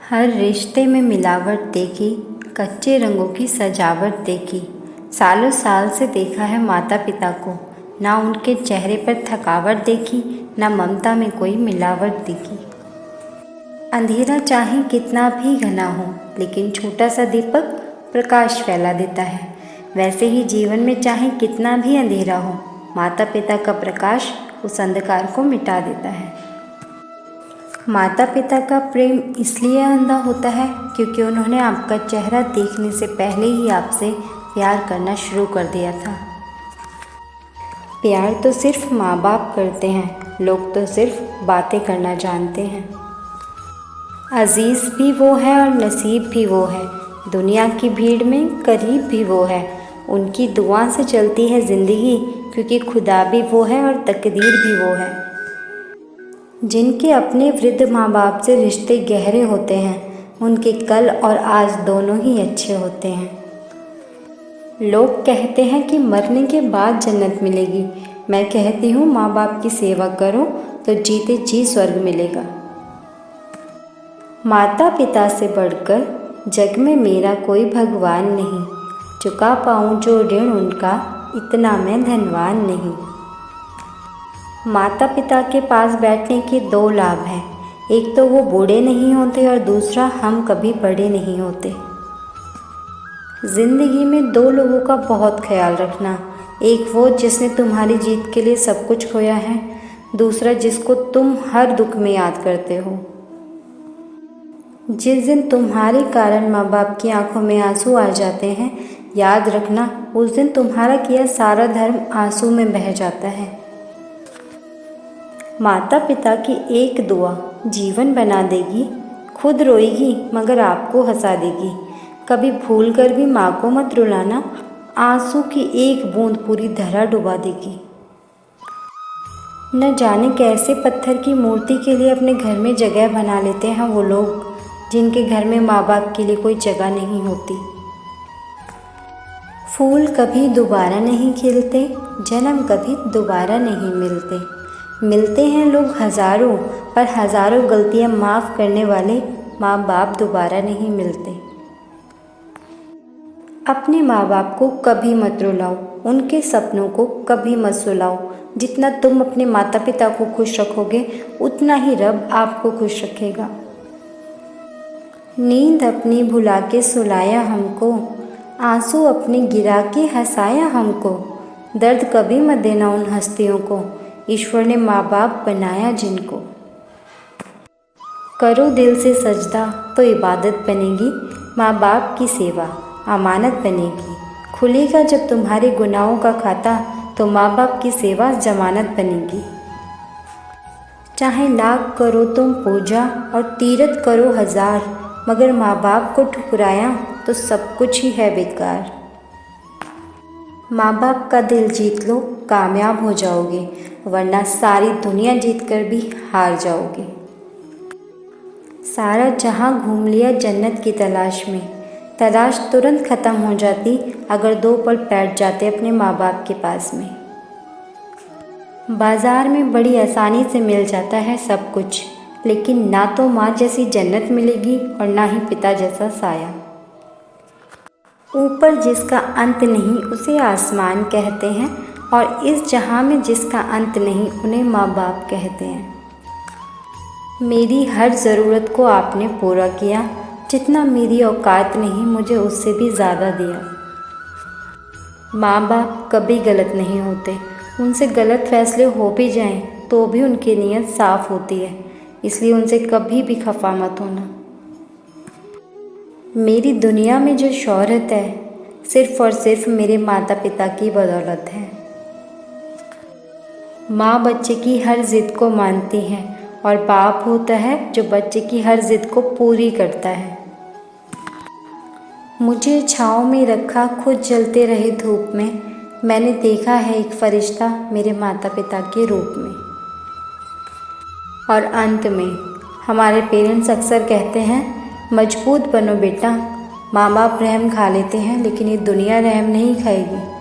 हर रिश्ते में मिलावट देखी, कच्चे रंगों की सजावट देखी। सालों साल से देखा है माता पिता को, ना उनके चेहरे पर थकावट देखी, ना ममता में कोई मिलावट दिखी। अंधेरा चाहे कितना भी घना हो, लेकिन छोटा सा दीपक प्रकाश फैला देता है। वैसे ही जीवन में चाहे कितना भी अंधेरा हो, माता पिता का प्रकाश उस अंधकार को मिटा देता है। माता पिता का प्रेम इसलिए अंधा होता है क्योंकि उन्होंने आपका चेहरा देखने से पहले ही आपसे प्यार करना शुरू कर दिया था। प्यार तो सिर्फ माँ बाप करते हैं, लोग तो सिर्फ बातें करना जानते हैं। अजीज़ भी वो है और नसीब भी वो है, दुनिया की भीड़ में करीब भी वो है। उनकी दुआ से चलती है ज़िंदगी, क्योंकि खुदा भी वो है और तकदीर भी वो है। जिनके अपने वृद्ध माँ बाप से रिश्ते गहरे होते हैं, उनके कल और आज दोनों ही अच्छे होते हैं। लोग कहते हैं कि मरने के बाद जन्नत मिलेगी। मैं कहती हूँ माँ बाप की सेवा करो तो जीते जी स्वर्ग मिलेगा। माता पिता से बढ़कर जग में मेरा कोई भगवान नहीं, चुका पाऊँ जो ऋण उनका इतना मैं धनवान नहीं। माता पिता के पास बैठने के दो लाभ हैं, एक तो वो बूढ़े नहीं होते और दूसरा हम कभी बड़े नहीं होते। ज़िंदगी में दो लोगों का बहुत ख्याल रखना, एक वो जिसने तुम्हारी जीत के लिए सब कुछ खोया है, दूसरा जिसको तुम हर दुख में याद करते हो। जिस दिन तुम्हारे कारण माँ बाप की आंखों में आंसू आ जाते हैं, याद रखना उस दिन तुम्हारा किया सारा धर्म आंसू में बह जाता है। माता पिता की एक दुआ जीवन बना देगी, खुद रोएगी मगर आपको हंसा देगी। कभी भूल कर भी माँ को मत रुलाना, आंसू की एक बूंद पूरी धरा डुबा देगी। न जाने कैसे पत्थर की मूर्ति के लिए अपने घर में जगह बना लेते हैं वो लोग, जिनके घर में माँ बाप के लिए कोई जगह नहीं होती। फूल कभी दोबारा नहीं खिलते, जन्म कभी दोबारा नहीं मिलते। मिलते हैं लोग हज़ारों, पर हज़ारों गलतियां माफ़ करने वाले माँ बाप दोबारा नहीं मिलते। अपने माँ बाप को कभी मत रुलाओ, उनके सपनों को कभी मत सुलाओ। जितना तुम अपने माता पिता को खुश रखोगे, उतना ही रब आपको खुश रखेगा। नींद अपनी भुला के सुलाया हमको, आंसू अपने गिरा के हंसाया हमको। दर्द कभी मत देना उन हस्तियों को, ईश्वर ने माँ बाप बनाया जिनको। करो दिल से सजदा तो इबादत बनेगी, माँ बाप की सेवा अमानत बनेगी। खुलेगा जब तुम्हारे गुनाहों का खाता, तो माँ बाप की सेवा जमानत बनेगी। चाहे लाख करो तुम पूजा और तीरथ करो हज़ार, मगर माँ बाप को ठुकराया तो सब कुछ ही है बेकार। माँ बाप का दिल जीत लो, कामयाब हो जाओगे, वरना सारी दुनिया जीतकर भी हार जाओगे। सारा जहां घूम लिया जन्नत की तलाश में, तलाश तुरंत ख़त्म हो जाती अगर दो पल बैठ जाते अपने माँ बाप के पास में। बाज़ार में बड़ी आसानी से मिल जाता है सब कुछ, लेकिन ना तो माँ जैसी जन्नत मिलेगी और ना ही पिता जैसा साया। ऊपर जिसका अंत नहीं उसे आसमान कहते हैं, और इस जहां में जिसका अंत नहीं उन्हें माँ बाप कहते हैं। मेरी हर ज़रूरत को आपने पूरा किया, जितना मेरी औकात नहीं मुझे उससे भी ज़्यादा दिया। माँ बाप कभी गलत नहीं होते, उनसे गलत फैसले हो भी जाएं तो भी उनकी नीयत साफ़ होती है, इसलिए उनसे कभी भी खफा मत होना। मेरी दुनिया में जो शोहरत है, सिर्फ़ और सिर्फ मेरे माता पिता की बदौलत है। माँ बच्चे की हर ज़िद को मानती है, और बाप होता है जो बच्चे की हर ज़िद को पूरी करता है। मुझे छाँव में रखा, खुद जलते रहे धूप में, मैंने देखा है एक फरिश्ता मेरे माता पिता के रूप में। और अंत में हमारे पेरेंट्स अक्सर कहते हैं, मजबूत बनो बेटा, माँ बाप रहम खा लेते हैं लेकिन ये दुनिया रहम नहीं खाएगी।